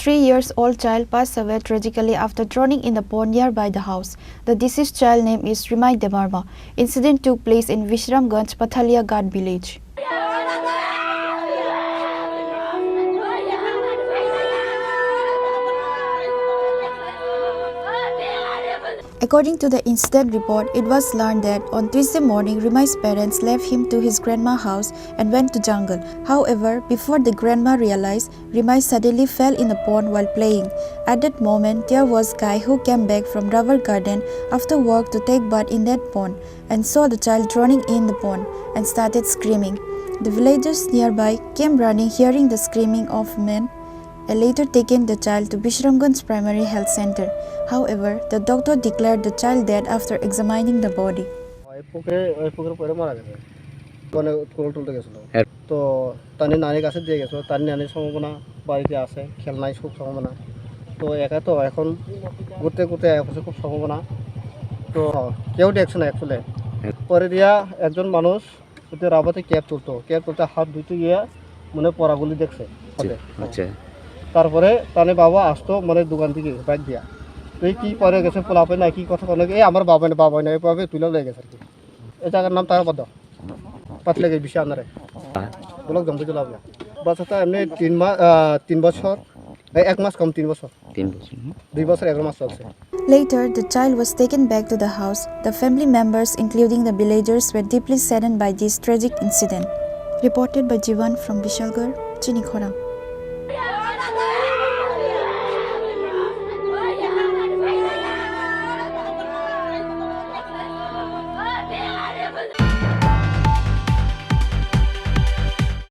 3-year-old child passed away tragically after drowning in the pond nearby the house. The deceased child name is Rimai Devarma. Incident took place in Vishramganj, Pathalia Ghat village. According to the incident report, it was learned that on Tuesday morning, Rimai's parents left him to his grandma's house and went to jungle. However, before the grandma realized, Rimai suddenly fell in the pond while playing. At that moment, there was a guy who came back from rubber garden after work to take bath in that pond and saw the child drowning in the pond and started screaming. The villagers nearby came running, hearing the screaming of men, and later taken the child to Vishramganj Primary Health Center. However, the doctor declared the child dead after examining the body. তো তানি নানির কাছে দিয়ে গেছো, তার নানির সম্ভাবনা বাড়িতে আছে, খেলনায় খুব সম্ভাবনা। তো একা তো এখন ঘুরতে ঘুরতে আছে খুব সম্ভাবনা। তো কেউ দেখছে না অ্যাকচুয়ালি। পরে দিয়া একজন মানুষ ওতে রাবাতে ক্যাব তুলতে হাত ধুইতে গিয়ে মনে পড়াগুলি দেখছে। আচ্ছা। তারপরে তানে বাবা আসতো মানে দোকান থেকে বাইক দিয়া। তুই কি পরে গেছে পোলাপে না কি কথা বলে এই আমার বাবা না এভাবে তুলে লয়ে গেছে আর কি। এই জায়গার নাম তার বদ্ধ পাতলে গেছে বিষয় আনারে ব্লক জমতে চলে যাবে বাচ্চাটা এমনি 3 বছর 1 মাস কম 3 বছর 2 বছর 11 মাস চলছে। Later, the child was taken back to the house. The family members, including the villagers, were deeply saddened by this tragic incident. Reported by Jivan from Vishalgarh, Chini, Khorang.